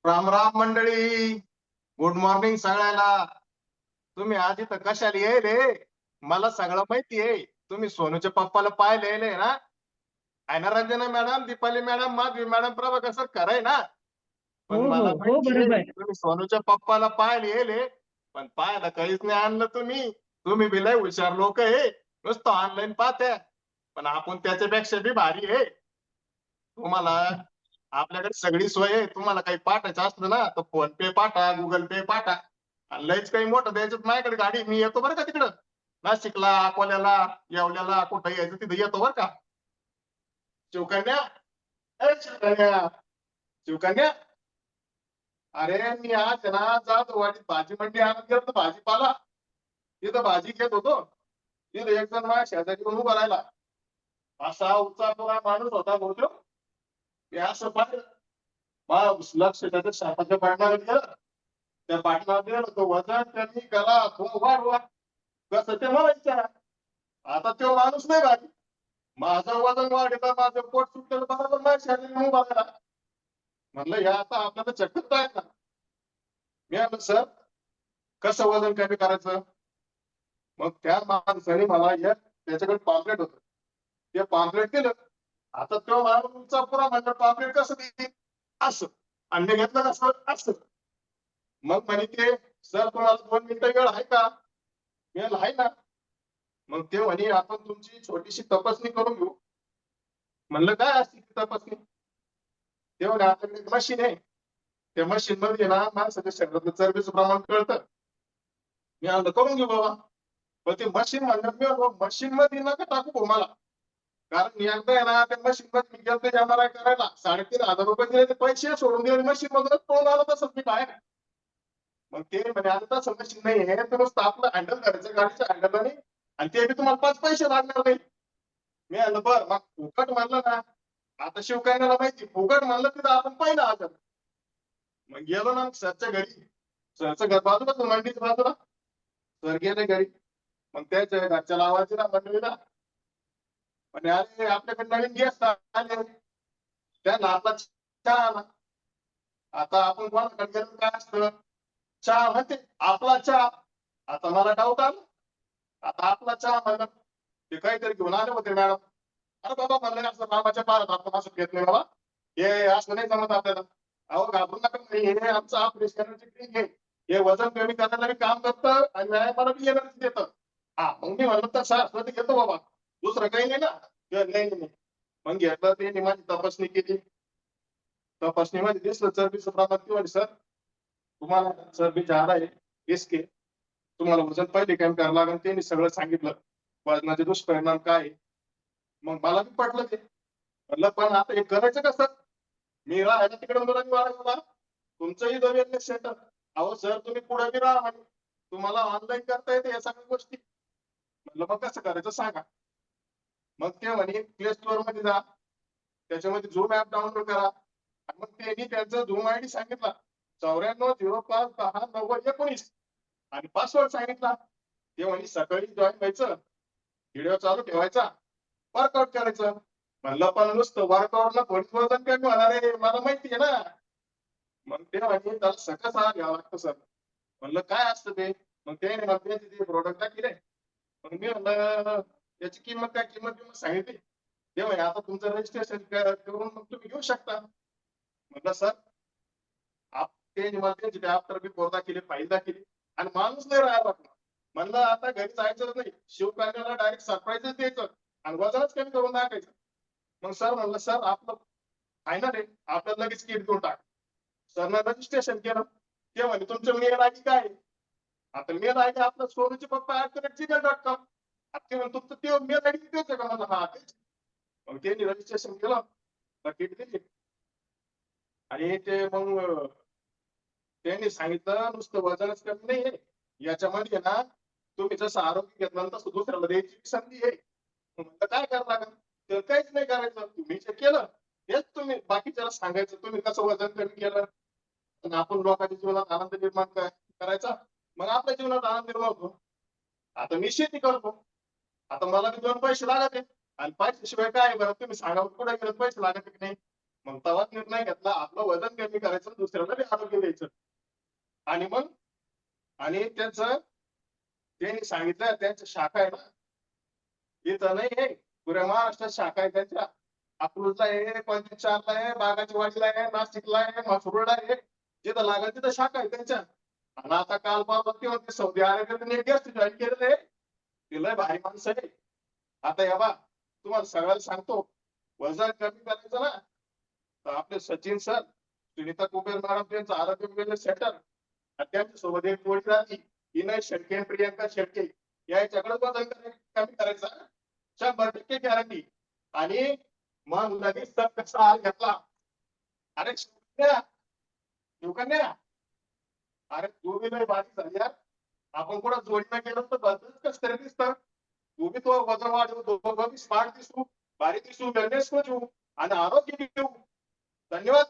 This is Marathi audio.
राम राम मंडळी. गुड मॉर्निंग सगळ्याला. तुम्ही आज इथं कशाला येले? मला सगळं माहिती आहे. तुम्ही सोनूच्या पप्पाला पाहिले ना? आहे ना Ranjana madam, Deepali madam, Madhavi madam, Prabhakar sir, खरंय ना? हो, पण हो, मला हो, माहिती आहे बरोबर. तुम्ही सोनूच्या पप्पाला पाहिले, पण पाहायला काहीच नाही आणलं तुम्ही. तुम्ही बी लय हुशार लोक आहे. नुसतं ऑनलाईन पाहते. पण आपण त्याच्यापेक्षा बी भारी आहे. तुम्हाला आपल्याकडे सगळी सोय आहे. तुम्हाला काही पाठायचं असलं ना तर फोन पे पाठा, गुगल पे पाठा. आणि लयच काही मोठं द्यायचं माझ्याकडे गाडी, मी येतो बरं का तिकडं. नाशिकला, अकोल्याला, येवल्याला, कुठं यायचं तिथं येतो बरं का. शिवकन्या, ए शिवकन्या, शिवकन्या. अरे मी आज आहे ना जाधववाडीत भाजी मंडी आणत गेलो भाजीपाला. तिथं भाजी घेत होतो. तिथं एक जण माझ्या शेजारी येऊन उभा राहिला. असा उंचा तो माणूस होता बहुतेक. मी असं पाहिलं. मग लक्ष त्याच्या शापाच्या पाठीमागे गेलं. त्या पाठीमागे गेलं तो वजन त्यांनी त्याला वाढवा. कसं ते मला विचारा. आता तो माणूस नाही भाजी. माझं वजन वाढलं, माझं पोट सुटलं, बरोबर माझ्या शरीर उभा राहिला. म्हणलं या आता आपल्याला चक्कर आहे ना. मी म्हणलं सर, कसं वजन कमी करायचं? मग त्या माणसाने मला एक त्याच्याकडे पॉम्पलेट होतं. ते पॉम्पलेट दिलं. आता तो माणूसचा पुरा म्हणलं पॉम्पलेट कसं देईल? असं. अंडे घेतलं कसं? असं. मग म्हणे ते सर तुम्हाला 2 मिनिटं वेळ आहे का? मी म्हणलं आहे ना. मग ते म्हणे आपण तुमची छोटीशी तपासणी करून घेऊ. म्हणलं काय असते ती तपासणी? ते म्हणे आपल्याकडे एक मशीन आहे. त्या मशीन मध्ये ना माणसाच्या शरीरातलं चरबीचं प्रमाण कळतं. मी म्हणलं करून घेऊ बाबा. पण ते मशीन म्हणलं मी मशीन मध्ये नका टाकू भाऊ मला. कारण मी एकदा आहे ना त्या मशीन मध्ये मी गेलतो MRI करायला, 3,500 रुपये दिले, ते पैसे सोडून दिले, मशीन मधूनच पळून आलो तसंच मी बाहेर. मग ते म्हणे आता तसं मशीन नाही आहे, तर नुसतं आपलं हँडल करायचं गाडीच्या हँडलने, आणि ते बी तुम्हाला 5 पैसे लागणार नाही. मी म्हणलं बरं, मग फुकट म्हणलं ना. आता शिवकन्याला माहिती फुकट म्हणलं तिथं आपण पहिलं आलं. मग गेलो ना सरच्या घरी. सरचं घर बाजूलाच मंडीच्या बाजूला. सर गेले घरी. मग त्याच्या घरच्याला आवाज दिला मंडळीला. म्हणजे अरे आपल्याकडे नवीन गेस्ट आले. त्यांना आपला चहा आला. आता आपण कोणाकडे गेलो काय असतं? चहा म्हणते आपला चहा. आता मला डाऊट आला. आता आपला चहा म्हणलं. ते काहीतरी घेऊन आले होते मॅडम. अरे बाबा म्हणलं असं मामाच्या पारात आपण असं घेत नाही बाबा. हे असं नाही जमत आपल्याला. अहो घाबरू नका नाही, हे आमचं ऑपरेशनची टीम आहे. हे वजन कमी करण्याला बी काम करतं आणि व्यायामाला बी एनर्जी देतं. हा मग मी म्हणलं तर असलं तर घेतो बाबा. दुसरं काही नाही ना. नाही नाही नाही. मग घेतलं ते माझी तपासणी केली. तपासणीमध्ये दिसलं चरबीचं प्रमाण किंवा सर तुम्हाला चरबी जादा आहे. इसके तुम्हाला वजन पहिले कमी करावं लागेल. त्यांनी सगळं सांगितलं. वजनाचे दुष्परिणाम काय आहे. मग मला बी पटलं ते. म्हणलं पण आता हे करायचं कसं? मी राहायला तिकडे मुलांनी वाढवला. तुमचंही वेलनेस सेंटर. अहो सर तुम्ही पुढे बी राहा म्हणे. तुम्हाला ऑनलाईन करता येते या सगळ्या गोष्टी. म्हणलं मग कसं करायचं सांगा. मग ते म्हणे प्ले स्टोअर मध्ये जा. त्याच्यामध्ये झूम ऍप डाउनलोड करा. आणि मग त्यांनी त्यांचा झूम आयडी सांगितला. 9405109019 आणि पासवर्ड सांगितला. ते म्हणे सकाळी जॉईन व्हायचं. व्हिडिओ चालू ठेवायचा. वर्कआउट करायचं. म्हणलं पण नुसतं वर्कआउटला थोडी वजन कमी होणार आहे मला माहिती आहे ना. मग ते म्हणे त्याला सकस आहार घ्यावा लागतो सर. म्हणलं काय असतं ते? मग ते म्हणते ते प्रोडक्ट दाखवले. मग मी म्हणलं त्याची किंमत काय, किंमत सांगितली. ते म्हणे आता तुमचं रजिस्ट्रेशन करून मग तुम्ही घेऊ शकता. म्हटलं सर ते त्यांची आफ्टर बिफोर दाखवली, फाईल दाखवली आणि माणूस नाही राहायला लागला. म्हणलं आता घरी जायचं नाही, शिवकार्याला डायरेक्ट सरप्राईजच द्यायचं आणि वजनच कमी करून दाखायचं. मग सर म्हणलं सर आपलं फायनल आहे, आपल्याला लगेच किट देऊन टाक. सरनं रजिस्ट्रेशन केलं. ते म्हणे तुमचं मेल आयडी काय आहे? आता मेल आयडी आपलं सोनूचे पप्पा @gmail.com. ते म्हणतो तुमचं ते मेल आयडी तेच आहे का? म्हणलं हा तेच. मग त्यांनी रजिस्ट्रेशन केलं. किट दिली आणि ते मग त्यांनी सांगितलं नुसतं वजनच कमी नाहीये. याच्यामध्ये ना तुम्ही जसं आरोग्य घेतलं तसं दुसऱ्याला द्यायची संधी आहे. म्हणलं काय करावं लागेल? तर काहीच नाही करायचं. तुम्ही जे केलं हेच तुम्ही बाकीच्याला सांगायचं. तुम्ही कसं वजन कमी केलं आणि आपण लोकांच्या जीवनात आनंद निर्माण करायचा. मग आपल्या जीवनात आनंद निर्माण होतो. आता मी शेती करतो. आता मला बी 2 पैसे लागत आहे आणि पैशाशिवाय काय आहे बरं तुम्ही सांगा, कुठे गेलं पैसे लागत की नाही? मग तेव्हाच निर्णय घेतला आपलं वजन कमी करायचं, दुसऱ्याला बी आरोग्य द्यायचं. आणि मग आणि त्यांचं त्यांनी सांगितलं त्यांच्या शाखा आहे ना, इथं नाही आहे, पुऱ्या महाराष्ट्रात शाखा आहे त्यांच्या. अकलूजला आहे, पंचचारला आहे, बागाची वाडीला आहे, नाशिकला आहे, म्हसरूळला आहे. जिथं लागेल तिथं शाखा आहे त्यांच्या. आणि आता काल परवा ते होते सौदी अरेबियातून एक गेस्ट जॉईन केलेलं आहे. ते लय भारी माणसं आहे. आता या बा तुम्हाला सगळ्याला सांगतो, वजन कमी करायचं ना, तर आपले सचिन सर, सुनीता कुबेर मॅडम त्यांचं आरोग्य वेलनेस सेंटर, आणि त्यांच्या सोबत एक जोडी राहती, विनय शेळके, प्रियंका शेळके, याच्याकडे वजन कमी करायचं 100% गॅरंटी. आणि मग लगेच तर कसा हाल घेतला. अरे शिवकन्या, अरे तू बी लय भारी झाली यार. आपण कुठं जोडीला गेलो तर बदलच कस तरी दिसतं. तू बी तो वजन वाढवू, दोघं बी स्मार्ट दिसू, भारी दिसू, वेलनेस कोच होऊ आणि आरोग्य बी घेऊ. धन्यवाद.